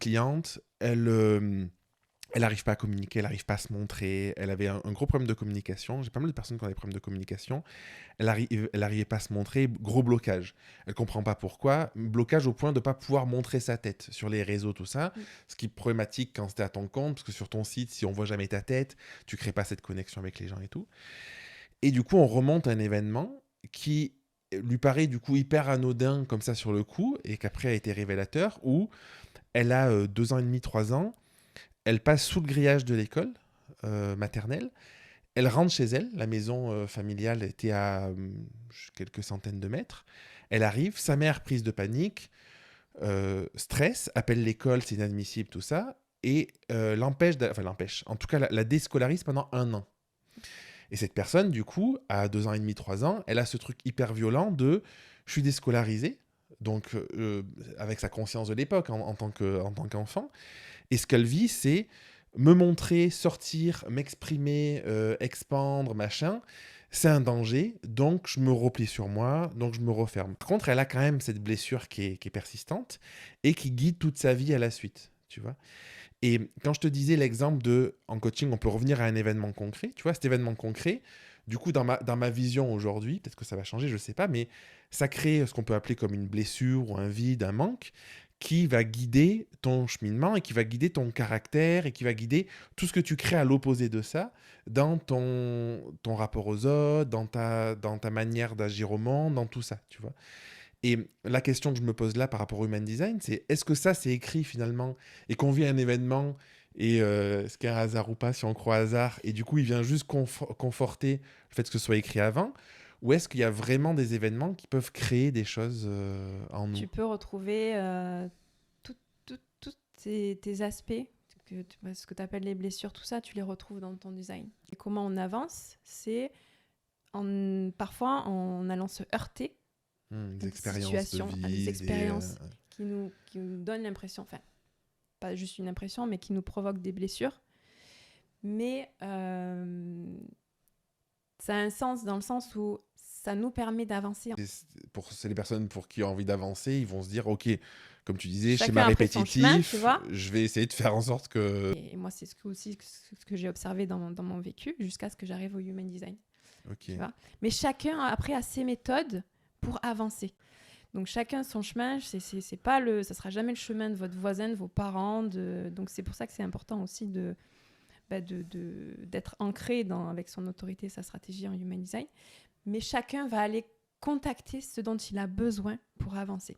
cliente, elle n'arrive pas à communiquer, elle n'arrive pas à se montrer. Elle avait un gros problème de communication. J'ai pas mal de personnes qui ont des problèmes de communication. Elle arrivait pas à se montrer, gros blocage. Elle comprend pas pourquoi. Blocage au point de pas pouvoir montrer sa tête sur les réseaux, tout ça. Ce qui est problématique quand c'était à ton compte, parce que sur ton site, si on voit jamais ta tête, tu crées pas cette connexion avec les gens et tout. Et du coup, on remonte à un événement qui lui paraît du coup hyper anodin comme ça sur le coup, et qu'après a été révélateur, où elle a 2 ans et demi, 3 ans, elle passe sous le grillage de l'école maternelle, elle rentre chez elle, la maison familiale était à quelques centaines de mètres, elle arrive, sa mère prise de panique, stress, appelle l'école, c'est inadmissible, tout ça, et l'empêche, en tout cas la déscolarise pendant 1 an. Et cette personne, du coup, à 2 ans et demi, 3 ans, elle a ce truc hyper violent de je suis déscolarisé, donc avec sa conscience de l'époque en tant qu'enfant. Et ce qu'elle vit, c'est me montrer, sortir, m'exprimer, expandre, machin. C'est un danger, donc je me replie sur moi, donc je me referme. Par contre, elle a quand même cette blessure qui est persistante et qui guide toute sa vie à la suite, tu vois. Et quand je te disais l'exemple de, en coaching, on peut revenir à un événement concret, tu vois, cet événement concret, du coup, dans ma vision aujourd'hui, peut-être que ça va changer, je ne sais pas, mais ça crée ce qu'on peut appeler comme une blessure ou un vide, un manque, qui va guider ton cheminement et qui va guider ton caractère et qui va guider tout ce que tu crées à l'opposé de ça dans ton rapport aux autres, dans ta manière d'agir au monde, dans tout ça, tu vois. Et la question que je me pose là par rapport au human design, c'est est-ce que ça c'est écrit finalement et qu'on vit un événement et est-ce qu'il y a un hasard ou pas si on croit hasard et du coup il vient juste conforter le fait que ce soit écrit avant ou est-ce qu'il y a vraiment des événements qui peuvent créer des choses en nous? Tu peux retrouver tous tes aspects, ce que tu appelles les blessures, tout ça, tu les retrouves dans ton design. Et comment on avance, c'est parfois en allant se heurter Des à des expériences de situations, à des vie, expériences qui nous donnent l'impression, enfin, pas juste une impression, mais qui nous provoquent des blessures. Mais ça a un sens dans le sens où ça nous permet d'avancer. C'est les personnes pour qui ont envie d'avancer, ils vont se dire ok, comme tu disais, schéma Chacun après son chemin, tu répétitif, vois. je vais essayer de faire en sorte que... Et moi, c'est ce que j'ai observé dans mon vécu jusqu'à ce que j'arrive au Human Design. Ok. Tu vois. Mais chacun, après, a ses méthodes pour avancer. Donc, chacun son chemin. C'est pas ça sera jamais le chemin de votre voisin, de vos parents. Donc, c'est pour ça que c'est important aussi d'être ancré avec son autorité, sa stratégie en Human Design. Mais chacun va aller contacter ce dont il a besoin pour avancer.